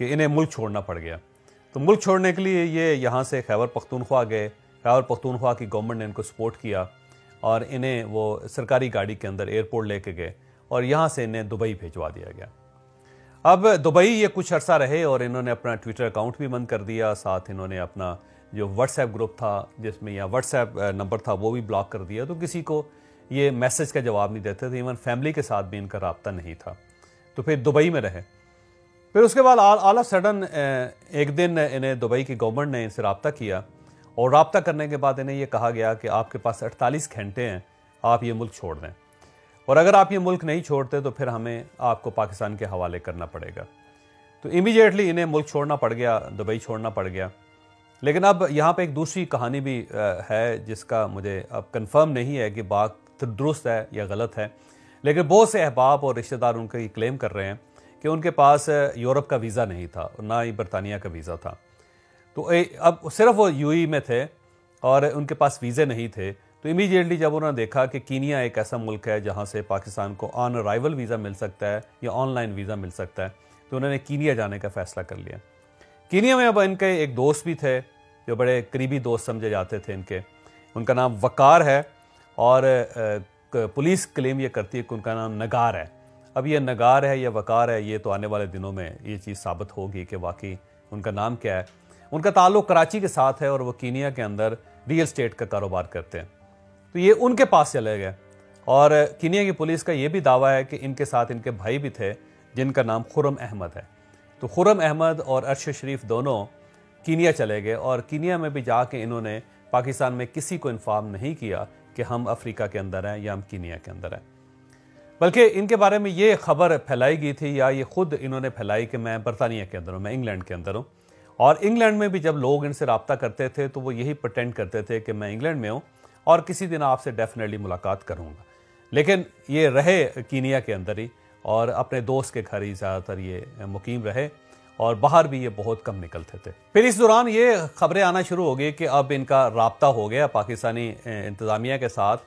कि इन्हें मुल्क छोड़ना पड़ गया। तो मुल्क छोड़ने के लिए ये यहाँ से खैबर पख्तूनख्वा गए। खैबर पख्तूनख्वा की गवर्नमेंट ने इनको सपोर्ट किया और इन्हें वो सरकारी गाड़ी के अंदर एयरपोर्ट लेके गए और यहाँ से इन्हें दुबई भिजवा दिया गया। अब दुबई ये कुछ अरसा रहे और इन्होंने अपना ट्विटर अकाउंट भी बंद कर दिया, साथ इन्होंने अपना जो व्हाट्सएप ग्रुप था जिसमें या व्हाट्सएप नंबर था वो भी ब्लॉक कर दिया। तो किसी को ये मैसेज का जवाब नहीं देते थे, इवन फैमिली के साथ भी इनका राब्ता नहीं था। तो फिर दुबई में रहे। फिर उसके बाद ऑल ऑफ सडन एक दिन इन्हें दुबई की गवर्नमेंट ने इनसे रब्ता किया और रब्ता करने के बाद इन्हें यह कहा गया कि आपके पास 48 घंटे हैं, आप ये मुल्क छोड़ दें, और अगर आप ये मुल्क नहीं छोड़ते तो फिर हमें आपको पाकिस्तान के हवाले करना पड़ेगा। तो इमीडिएटली इन्हें मुल्क छोड़ना पड़ गया, दुबई छोड़ना पड़ गया। लेकिन अब यहाँ पे एक दूसरी कहानी भी है जिसका मुझे अब कंफर्म नहीं है कि बात दुरुस्त है या गलत है, लेकिन बहुत से अहबाब और रिश्तेदार उनका ये क्लेम कर रहे हैं कि उनके पास यूरोप का वीज़ा नहीं था और ना ही बरतानिया का वीज़ा था। तो अब सिर्फ वो यूएई में थे और उनके पास वीज़े नहीं थे। तो इमीडिएटली जब उन्होंने देखा कि कीनिया एक ऐसा मुल्क है जहाँ से पाकिस्तान को ऑन अराइवल वीज़ा मिल सकता है या ऑनलाइन वीज़ा मिल सकता है, तो उन्होंने कीनिया जाने का फ़ैसला कर लिया। कीनिया में अब इनके एक दोस्त भी थे जो बड़े करीबी दोस्त समझे जाते थे इनके, उनका नाम वकार है और पुलिस क्लेम ये करती है कि उनका नाम नगार है। अब ये नगार है या वकार है, ये तो आने वाले दिनों में ये चीज़ साबित होगी कि वाकई उनका नाम क्या है। उनका ताल्लुक कराची के साथ है और वो कीनिया के अंदर रियल स्टेट का कारोबार करते हैं। तो ये उनके पास चले गए और कीनिया की पुलिस का ये भी दावा है कि इनके साथ इनके भाई भी थे जिनका नाम खुरम अहमद है। तो खुरम अहमद और अरशद शरीफ दोनों कीनिया चले गए और कीनिया में भी जाके इन्होंने पाकिस्तान में किसी को इन्फॉर्म नहीं किया कि हम अफ्रीका के अंदर हैं या हम कीनिया के अंदर हैं, बल्कि इनके बारे में ये खबर फैलाई गई थी या ये खुद इन्होंने फैलाई कि मैं बरतानिया के अंदर हूँ, मैं इंग्लैंड के अंदर हूँ। और इंग्लैंड में भी जब लोग इनसे रब्ता करते थे तो वो यही प्रटेंड करते थे कि मैं इंग्लैंड में हूँ और किसी दिन आपसे डेफिनेटली मुलाकात करूँगा। लेकिन ये रहे कीनिया के अंदर ही और अपने दोस्त के घर ही ज़्यादातर ये मुकीम रहे और बाहर भी ये बहुत कम निकलते थे। फिर इस दौरान ये खबरें आना शुरू हो गई कि अब इनका राब्ता हो गया पाकिस्तानी इंतज़ामिया के साथ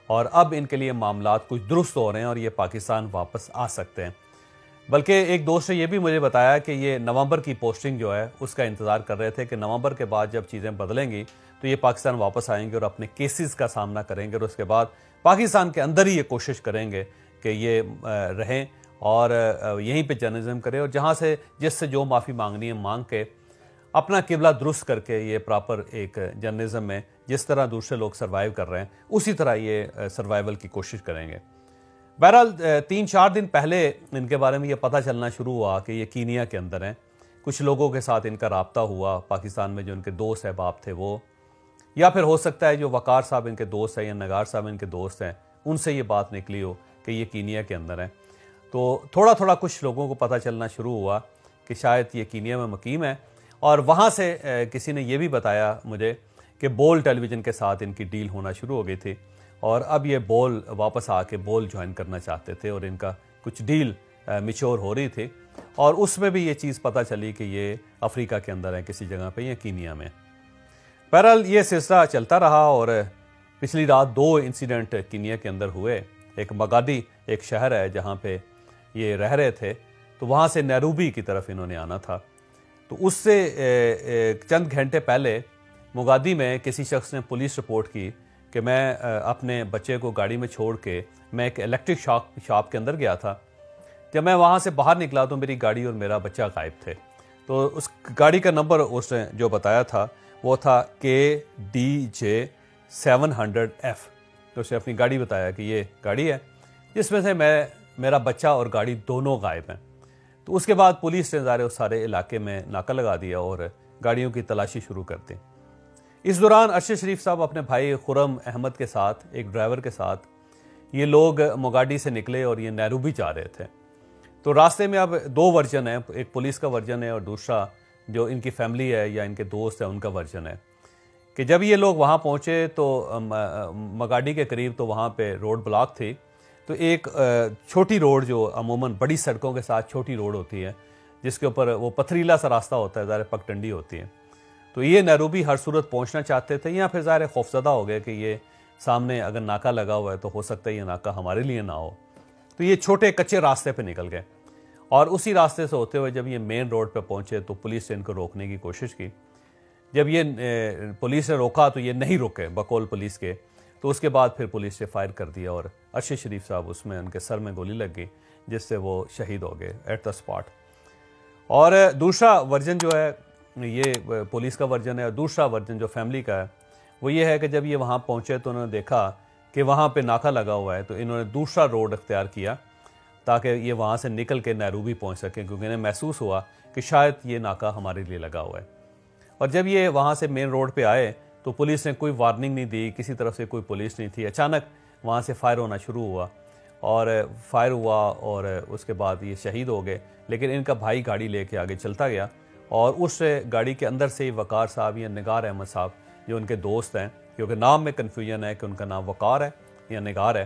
और अब इनके लिए मामलात कुछ दुरुस्त हो रहे हैं और ये पाकिस्तान वापस आ सकते हैं। बल्कि एक दोस्त ने यह भी मुझे बताया कि ये नवंबर की पोस्टिंग जो है उसका इंतज़ार कर रहे थे कि नवंबर के बाद जब चीज़ें बदलेंगी तो ये पाकिस्तान वापस आएंगे और अपने केसेस का सामना करेंगे और उसके बाद पाकिस्तान के अंदर ही ये कोशिश करेंगे कि ये रहें और यहीं पे जर्नलिज्म करें और जहाँ से जिससे जो माफ़ी मांगनी है मांग के अपना किबला दुरुस्त करके ये प्रॉपर एक जर्नलिज्म में जिस तरह दूसरे लोग सर्वाइव कर रहे हैं उसी तरह ये सर्वाइवल की कोशिश करेंगे। बहरहाल 3-4 दिन पहले इनके बारे में ये पता चलना शुरू हुआ कि ये कीनिया के अंदर हैं। कुछ लोगों के साथ इनका राब्ता हुआ पाकिस्तान में, जो इनके दोस्त अहबाब थे वो, या फिर हो सकता है जो वकार साहब इनके दोस्त हैं या नगार साहब इनके दोस्त हैं उनसे ये बात निकली हो कि ये कीनिया के अंदर हैं। तो थोड़ा थोड़ा कुछ लोगों को पता चलना शुरू हुआ कि शायद ये कीनिया में मुकीम है और वहाँ से किसी ने यह भी बताया मुझे कि बोल टेलीविज़न के साथ इनकी डील होना शुरू हो गई थी और अब ये बोल वापस आके बोल ज्वाइन करना चाहते थे और इनका कुछ डील मिच्योर हो रही थी और उसमें भी ये चीज़ पता चली कि ये अफ्रीका के अंदर है किसी जगह पे या कीनिया में। बहरहाल ये सिलसिला चलता रहा और पिछली रात 2 इंसिडेंट कीनिया के अंदर हुए। एक मगादी एक शहर है जहाँ पे ये रह रहे थे, तो वहाँ से नैरोबी की तरफ इन्होंने आना था। तो उससे चंद घंटे पहले मोगादी में किसी शख्स ने पुलिस रिपोर्ट की कि मैं अपने बच्चे को गाड़ी में छोड़ के मैं एक इलेक्ट्रिक शॉप के अंदर गया था। जब मैं वहाँ से बाहर निकला तो मेरी गाड़ी और मेरा बच्चा गायब थे। तो उस गाड़ी का नंबर उसने जो बताया था वो था KDJ 700F। तो उसने अपनी गाड़ी बताया कि ये गाड़ी है जिसमें से मेरा बच्चा और गाड़ी दोनों गायब हैं। तो उसके बाद पुलिस ने ज़ाहिर उस सारे इलाके में नाका लगा दिया और गाड़ियों की तलाशी शुरू कर दी। इस दौरान अरशद शरीफ साहब अपने भाई खुरम अहमद के साथ एक ड्राइवर के साथ ये लोग मोगाडी से निकले और ये नैरोबी जा रहे थे। तो रास्ते में अब 2 वर्जन है, एक पुलिस का वर्जन है और दूसरा जो इनकी फैमिली है या इनके दोस्त है उनका वर्जन है कि जब ये लोग वहाँ पहुँचे तो मोगाडी के करीब तो वहाँ पे रोड ब्लॉक थी। तो एक छोटी रोड जो अमूमन बड़ी सड़कों के साथ छोटी रोड होती है जिसके ऊपर वो पथरीला सा रास्ता होता है, ज़ाहिर पगडंडी होती है। तो ये नैरोबी हर सूरत पहुंचना चाहते थे या फिर ज़ाहिर खौफजदा हो गए कि ये सामने अगर नाका लगा हुआ है तो हो सकता है ये नाका हमारे लिए ना हो। तो ये छोटे कच्चे रास्ते पे निकल गए और उसी रास्ते से होते हुए जब ये मेन रोड पर पहुंचे तो पुलिस ने इनको रोकने की कोशिश की। जब ये पुलिस ने रोका तो ये नहीं रुके बकौल पुलिस के, तो उसके बाद फिर पुलिस ने फायर कर दिया और अरशद शरीफ साहब उसमें उनके सर में गोली लग गई, जिससे वो शहीद हो गए एट द स्पॉट। और दूसरा वर्जन जो है, ये पुलिस का वर्जन है, और दूसरा वर्जन जो फैमिली का है वो ये है कि जब ये वहाँ पहुँचे तो उन्होंने देखा कि वहाँ पे नाका लगा हुआ है, तो इन्होंने दूसरा रोड अख्तियार किया ताकि ये वहाँ से निकल के नैरोबी पहुँच सकें, क्योंकि इन्हें महसूस हुआ कि शायद ये नाका हमारे लिए लगा हुआ है। और जब ये वहाँ से मेन रोड पे आए तो पुलिस ने कोई वार्निंग नहीं दी, किसी तरफ से कोई पुलिस नहीं थी। अचानक वहाँ से फायर होना शुरू हुआ और फायर हुआ और उसके बाद ये शहीद हो गए। लेकिन इनका भाई गाड़ी लेके आगे चलता गया और उस गाड़ी के अंदर से ही वकार साहब या निगार अहमद साहब, जो उनके दोस्त हैं, क्योंकि नाम में कन्फ्यूजन है कि उनका नाम वकार है या निगार है,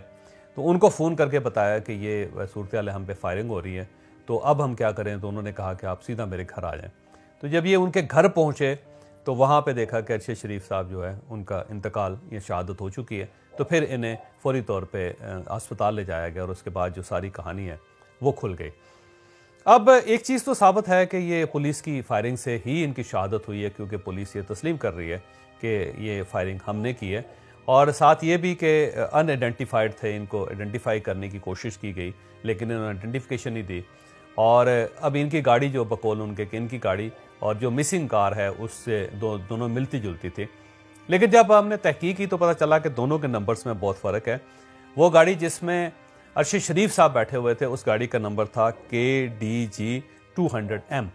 तो उनको फ़ोन करके बताया कि ये सूरत हम पे फायरिंग हो रही है, तो अब हम क्या करें। तो उन्होंने कहा कि आप सीधा मेरे घर आ जाएँ। तो जब ये उनके घर पहुँचे तो वहाँ पे देखा कि अरशद शरीफ साहब जो है उनका इंतकाल या शहादत हो चुकी है। तो फिर इन्हें फौरी तौर पे अस्पताल ले जाया गया और उसके बाद जो सारी कहानी है वो खुल गई। अब एक चीज़ तो साबित है कि ये पुलिस की फायरिंग से ही इनकी शहादत हुई है, क्योंकि पुलिस ये तस्लीम कर रही है कि ये फायरिंग हमने की है। और साथ ये भी कि अनआइडेंटिफाइड थे, इनको आइडेंटिफाई करने की कोशिश की गई लेकिन इन्होंने आइडेंटिफिकेशन नहीं दी। और अब इनकी गाड़ी जो बकौल उनके कि इनकी गाड़ी और जो मिसिंग कार है उससे दोनों मिलती जुलती थी। लेकिन जब हमने तहकीक की तो पता चला कि दोनों के नंबर्स में बहुत फ़र्क है। वो गाड़ी जिसमें अरशद शरीफ साहब बैठे हुए थे उस गाड़ी का नंबर था KDG 200M,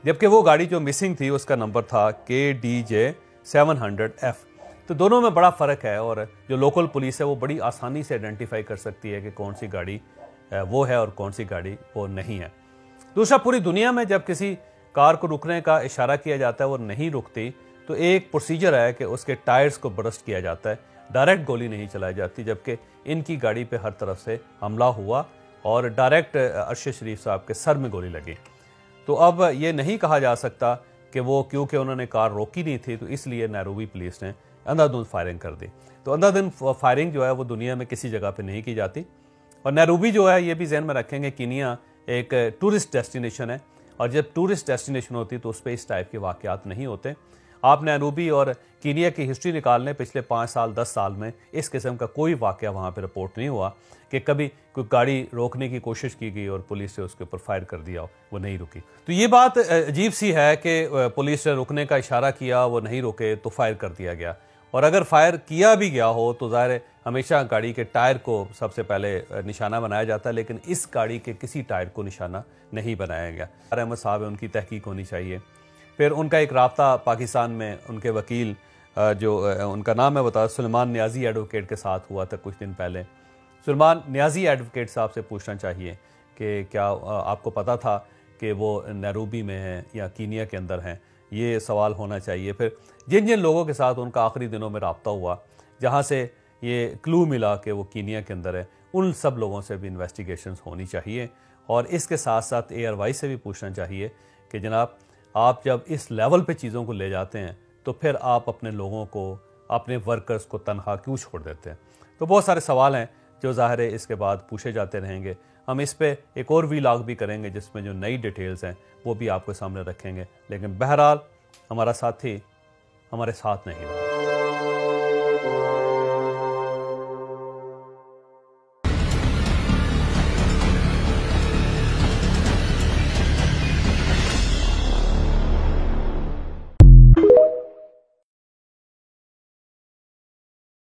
जबकि वो गाड़ी जो मिसिंग थी उसका नंबर था KDJ 700F। तो दोनों में बड़ा फ़र्क है और जो लोकल पुलिस है वो बड़ी आसानी से आइडेंटिफाई कर सकती है कि कौन सी गाड़ी वो है और कौन सी गाड़ी वो नहीं है। दूसरा, पूरी दुनिया में जब किसी कार को रुकने का इशारा किया जाता है वो नहीं रुकती, तो एक प्रोसीजर है कि उसके टायर्स को बरस्ट किया जाता है, डायरेक्ट गोली नहीं चलाई जाती। जबकि इनकी गाड़ी पे हर तरफ से हमला हुआ और डायरेक्ट अरशद शरीफ साहब के सर में गोली लगी। तो अब ये नहीं कहा जा सकता कि वो क्योंकि उन्होंने कार रोकी नहीं थी तो इसलिए नैरोबी पुलिस ने अंधाधुंध फायरिंग कर दी। तो अंधाधुंध फायरिंग जो है वो दुनिया में किसी जगह पे नहीं की जाती। और नैरोबी जो है ये भी जहन में रखेंगे, कीनिया एक टूरिस्ट डेस्टिनेशन है और जब टूरिस्ट डेस्टिनेशन होती है तो उस पर इस टाइप के वाक़यात नहीं होते। आप नैरोबी और कीनिया की हिस्ट्री निकाल लें, पिछले 5 साल 10 साल में इस किस्म का कोई वाक़या वहाँ पे रिपोर्ट नहीं हुआ कि कभी कोई गाड़ी रोकने की कोशिश की गई और पुलिस ने उसके ऊपर फायर कर दिया हो, वो नहीं रुकी। तो ये बात अजीब सी है कि पुलिस ने रुकने का इशारा किया, वो नहीं रुके तो फायर कर दिया गया। और अगर फायर किया भी गया हो तो ज़ाहिर है हमेशा गाड़ी के टायर को सबसे पहले निशाना बनाया जाता है, लेकिन इस गाड़ी के किसी टायर को निशाना नहीं बनाया गया। अहमद साहब है, उनकी तहकीक होनी चाहिए। फिर उनका एक राब्ता पाकिस्तान में उनके वकील जो उनका नाम है बता सुलेमान नियाजी एडवोकेट के साथ हुआ था कुछ दिन पहले। सुलेमान नियाजी एडवोकेट साहब से पूछना चाहिए कि क्या आपको पता था कि वो नैरोबी में हैं या कीनिया के अंदर हैं, ये सवाल होना चाहिए। फिर जिन जिन लोगों के साथ उनका आखिरी दिनों में रब्ता हुआ, जहाँ से ये क्लू मिला कि वो कीनिया के अंदर है, उन सब लोगों से भी इन्वेस्टिगेशंस होनी चाहिए। और इसके साथ साथ ARY से भी पूछना चाहिए कि जनाब आप जब इस लेवल पे चीज़ों को ले जाते हैं तो फिर आप अपने लोगों को, अपने वर्कर्स को तनहा क्यों छोड़ देते हैं। तो बहुत सारे सवाल हैं जो ज़ाहिर है इसके बाद पूछे जाते रहेंगे। हम इस पे एक और व्लॉग भी करेंगे जिसमें जो नई डिटेल्स हैं वो भी आपके सामने रखेंगे। लेकिन बहरहाल हमारा साथी हमारे साथ नहीं रहा।